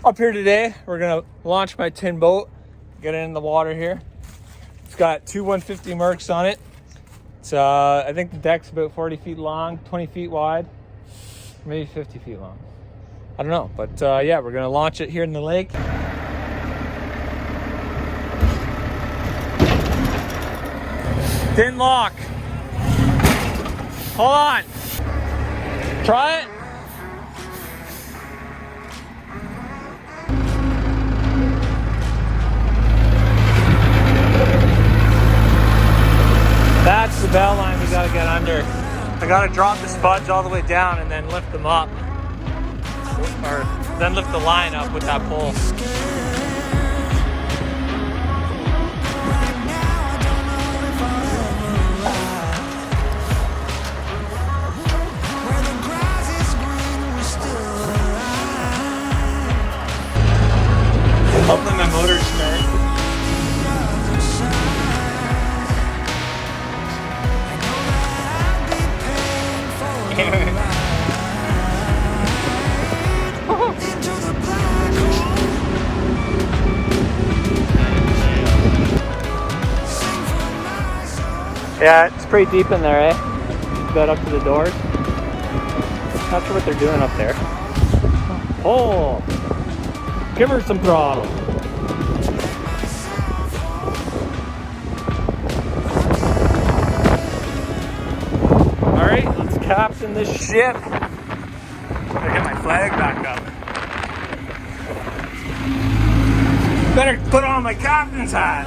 Up here today, we're gonna launch my tin boat, get it in the water here. It's got two 150 Mercs on it. It's I think the deck's about 40 feet long, 20 feet wide, maybe 50 feet long. I don't know, but yeah, we're gonna launch it here in the lake. Didn't lock. Hold on. Try it. That's the bell line we gotta get under. I gotta drop the spuds all the way down and then lift them up. Or then lift the line up with that pole. Hopefully my motor's start. Yeah, it's pretty deep in there, eh? Got up to the doors. Not sure what they're doing up there. Oh! Give her some throttle. Alright, let's captain this ship. Gotta get my flag back up. Better put on my captain's hat.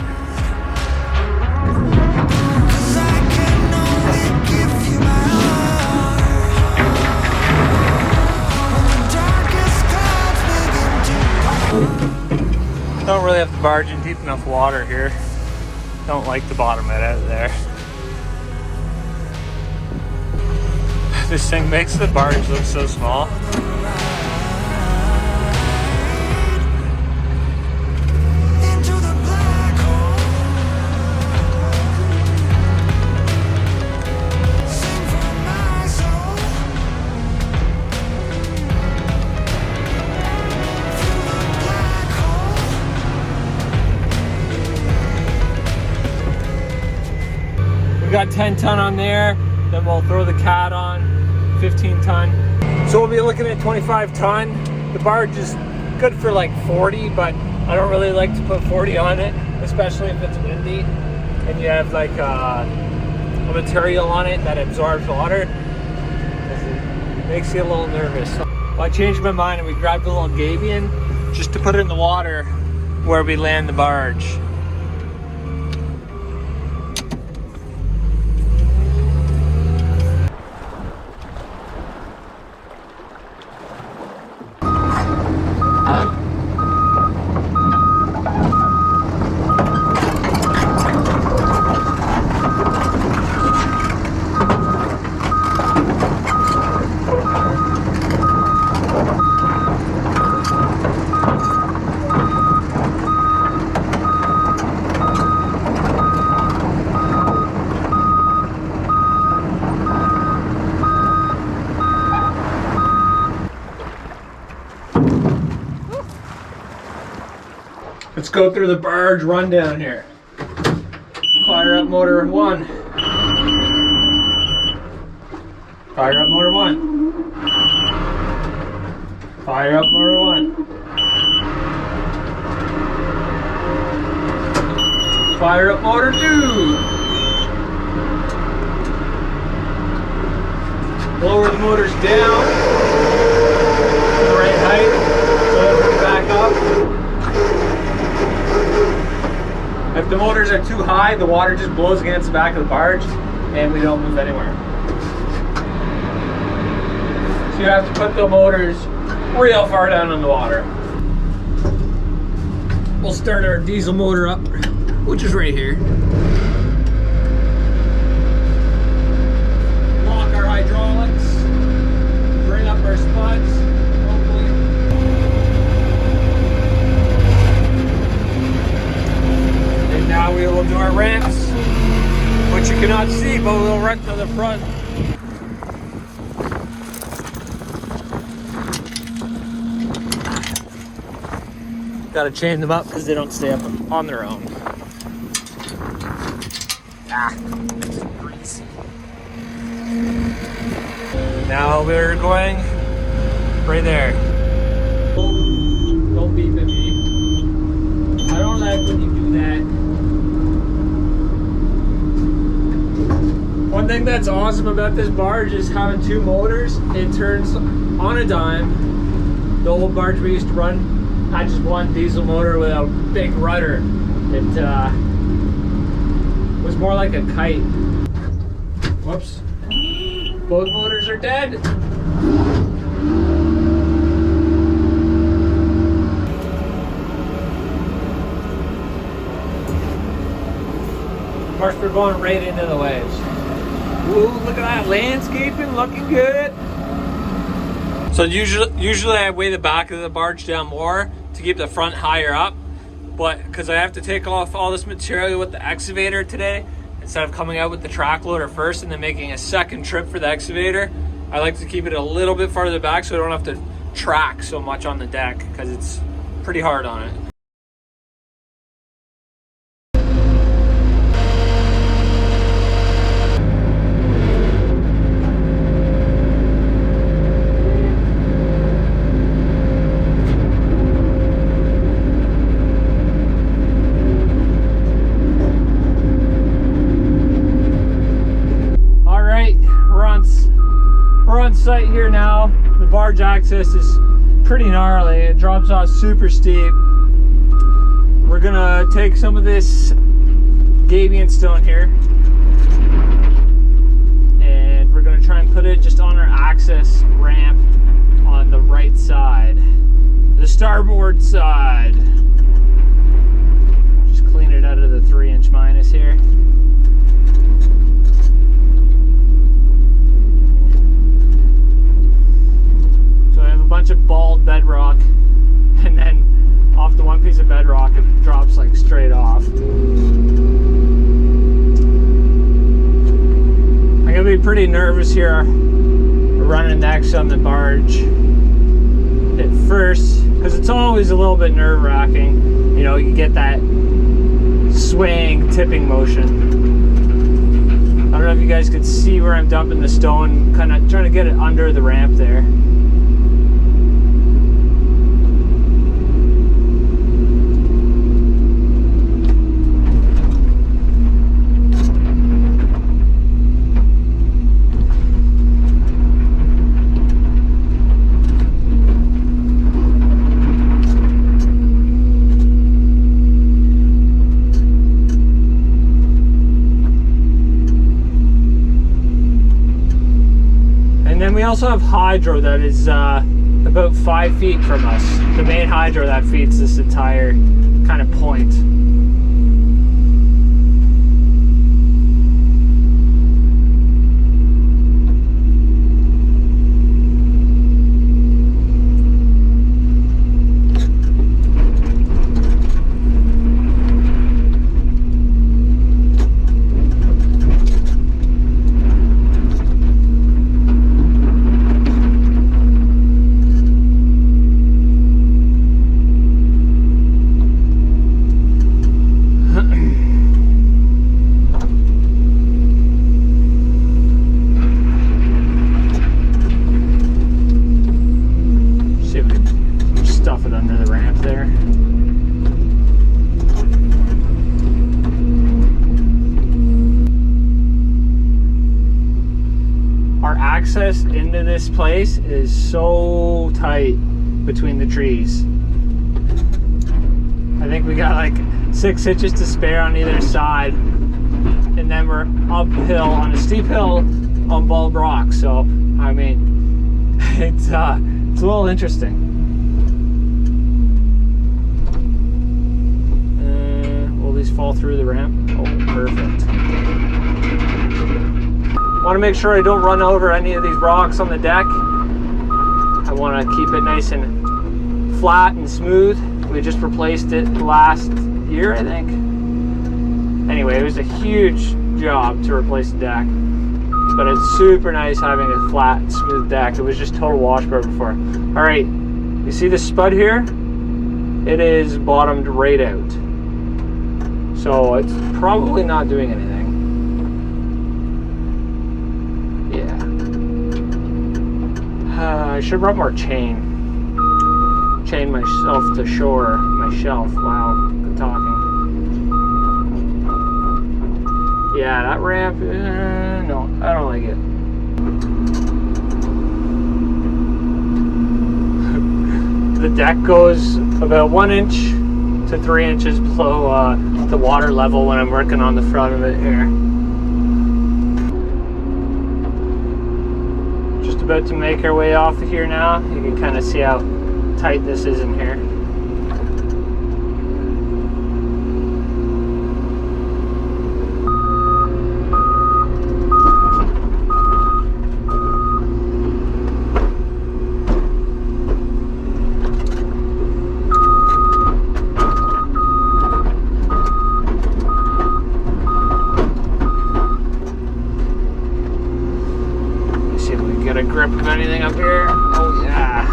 Don't really have the barge in deep enough water here. Don't like the bottom of it out of there. This thing makes the barge look so small. We got 10 ton on there, then we'll throw the cat on, 15 ton. So we'll be looking at 25 ton. The barge is good for like 40, but I don't really like to put 40 on it, especially if it's windy and you have like a material on it that absorbs water. It makes you a little nervous. Well, I changed my mind and we grabbed a little gabion just to put it in the water where we land the barge. Let's go through the barge rundown here. Fire up motor 1. Fire up motor 1. Fire up motor 1. Fire up motor 2. Lower the motors down to the right height so it'll bring it back up. If the motors are too high, the water just blows against the back of the barge and we don't move anywhere. So you have to put the motors real far down in the water. We'll start our diesel motor up, which is right here. Lock our hydraulics, bring up our spuds, hopefully. And now we will do our ramps, which you cannot see, but we'll run to the front. Got to chain them up because they don't stay up on their own. Ah, it's greasy. Now we're going right there. Don't beep at me. I don't like when you do that. One thing that's awesome about this barge is having two motors. It turns on a dime. The old barge we used to run had just one diesel motor with a big rudder. It was more like a kite. Whoops. Both motors are dead. Of course, we're going right into the waves. Ooh, look at that landscaping, looking good. So usually I weigh the back of the barge down more to keep the front higher up, but because I have to take off all this material with the excavator today, instead of coming out with the track loader first and then making a second trip for the excavator, I like to keep it a little bit farther back so I don't have to track so much on the deck because it's pretty hard on it. We're on site here now. The barge access is pretty gnarly. It drops off super steep. We're gonna take some of this gabion stone here and we're gonna try and put it just on our access ramp on the right side, the starboard side. Just clean it out of the 3-inch minus here. Bunch of bald bedrock, and then off the one piece of bedrock it drops like straight off. I'm gonna be pretty nervous here running next on the barge at first because it's always a little bit nerve-wracking. You know, you get that swaying tipping motion. I don't know if you guys could see where I'm dumping the stone, kind of trying to get it under the ramp there. We also have hydro that is about 5 feet from us. The main hydro that feeds this entire kind of point. Access into this place is so tight between the trees. I think we got like 6 inches to spare on either side, and then we're uphill on a steep hill on bald rock. So I mean, it's a little interesting. Will these fall through the ramp? Oh, perfect. Want to make sure I don't run over any of these rocks on the deck. I want to keep it nice and flat and smooth. We just replaced it last year, I think. Anyway, it was a huge job to replace the deck, but it's super nice having a flat, smooth deck. It was just total washboard before. All right, you see this spud here? it is bottomed right out. So it's probably not doing anything. Yeah. I should have brought more chain. Chain myself to shore. My shelf. Wow. Good talking. Yeah, that ramp. No, I don't like it. The deck goes about 1 inch to 3 inches below the water level when I'm working on the front of it here. Just about to make our way off of here now. You can kind of see how tight this is in here. Get a grip of anything up here. Oh yeah.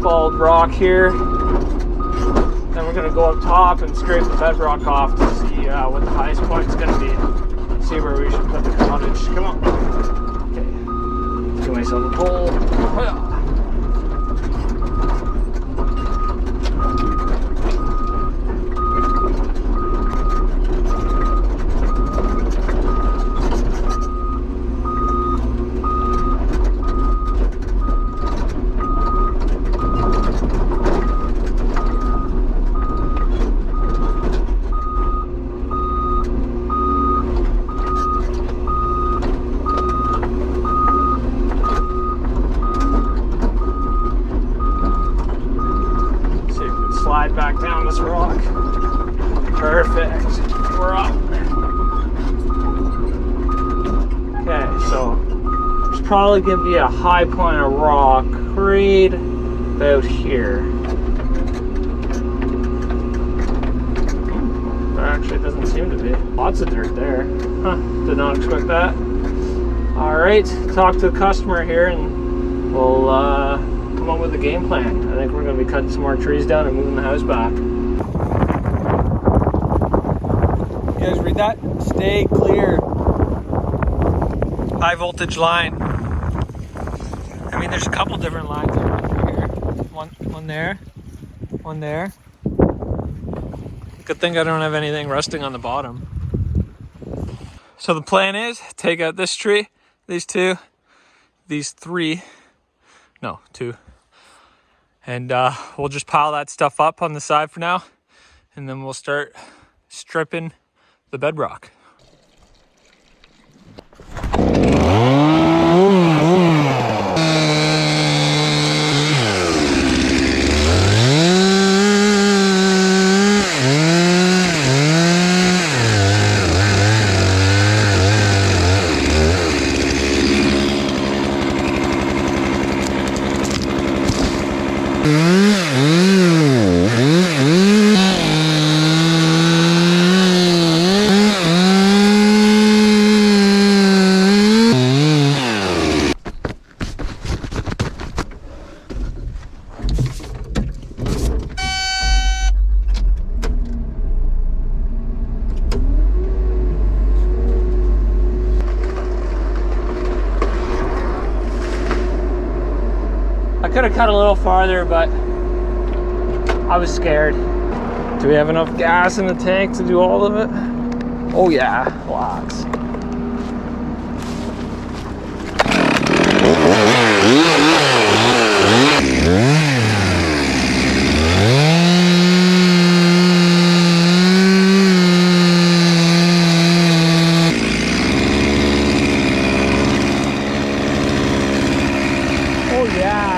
Bald rock here. Then we're going to go up top and scrape the bedrock off to see what the highest point is going to be. See where we should put the cottage. Come on. Okay. Let's give myself a pull. Slide back down this rock. Perfect. We're up. Okay, so there's probably going to be a high point of rock right about here. There actually doesn't seem to be. Lots of dirt there. Huh, did not expect that. Alright, talk to the customer here and we'll come up with a game plan. I think we're going to be cutting some more trees down and moving the house back. You guys read that? Stay clear. High voltage line. I mean, there's a couple different lines over here. One there. One there. Good thing I don't have anything rusting on the bottom. So the plan is take out this tree, these two, these three. No, two. And we'll just pile that stuff up on the side for now. And then we'll start stripping the bedrock. I could have cut a little farther, but I was scared. Do we have enough gas in the tank to do all of it? Oh yeah, lots. Oh yeah.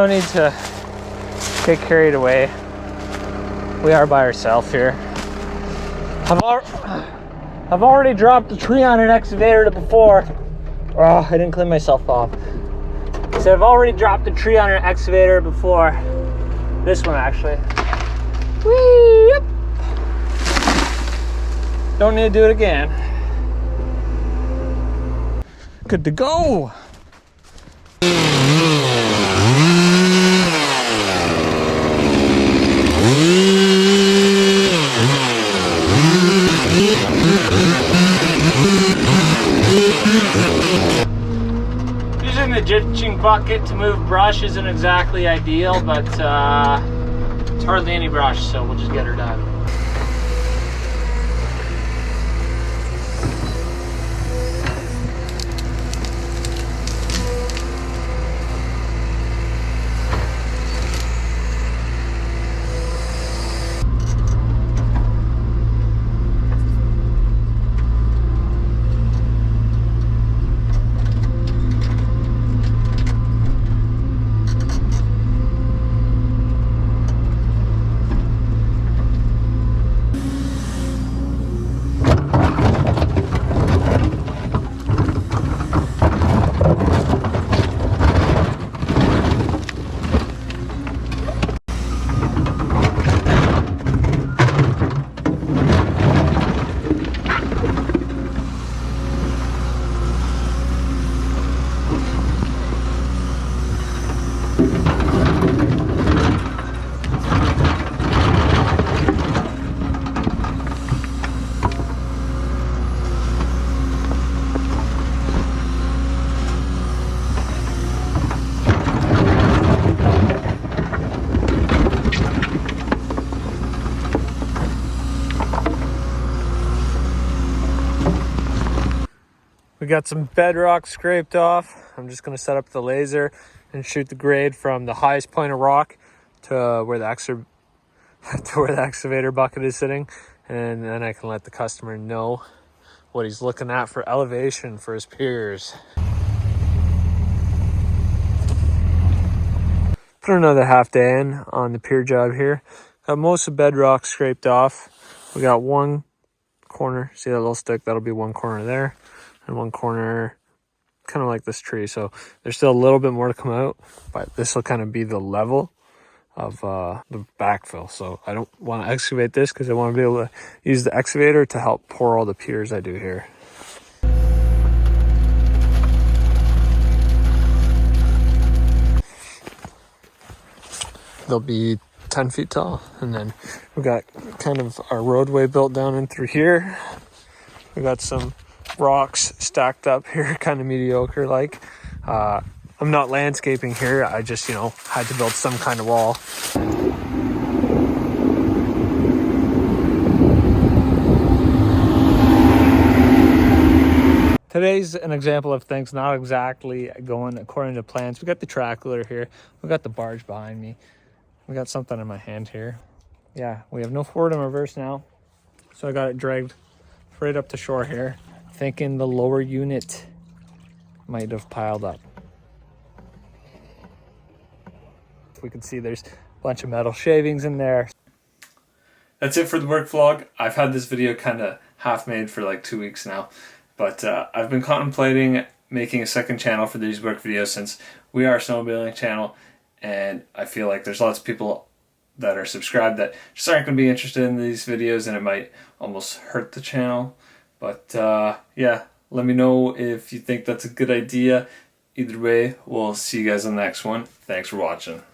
no need to get carried away. We are by ourselves here. I've already dropped a tree on an excavator before. Oh, I didn't clean myself off. So I've already dropped a tree on an excavator before. This one actually. Whee, yep. Don't need to do it again. Good to go. Using the ditching bucket to move brush isn't exactly ideal, but it's hardly any brush, so we'll just get her done. We got some bedrock scraped off. I'm just gonna set up the laser and shoot the grade from the highest point of rock to where the excavator bucket is sitting. And then I can let the customer know what he's looking at for elevation for his piers. Put another half day in on the pier job here. Got most of the bedrock scraped off. We got one corner, see that little stick? That'll be one corner there. And one corner kind of like this tree, so there's still a little bit more to come out, but this will kind of be the level of the backfill. So I don't want to excavate this because I want to be able to use the excavator to help pour all the piers I do here. They'll be 10 feet tall, and then we got kind of our roadway built down in through here. We got some rocks stacked up here, kind of mediocre like. I'm not landscaping here, I just, had to build some kind of wall. Today's an example of things not exactly going according to plans. We got the tractor here, we got the barge behind me, we got something in my hand here. Yeah, we have no forward and reverse now, so I got it dragged right up to shore here. Thinking the lower unit might have piled up. We can see there's a bunch of metal shavings in there. That's it for the work vlog. I've had this video kind of half made for like 2 weeks now, but I've been contemplating making a second channel for these work videos since we are a snowmobiling channel, and I feel like there's lots of people that are subscribed that just aren't going to be interested in these videos, and it might almost hurt the channel. But yeah, let me know if you think that's a good idea. Either way, we'll see you guys on the next one. Thanks for watching.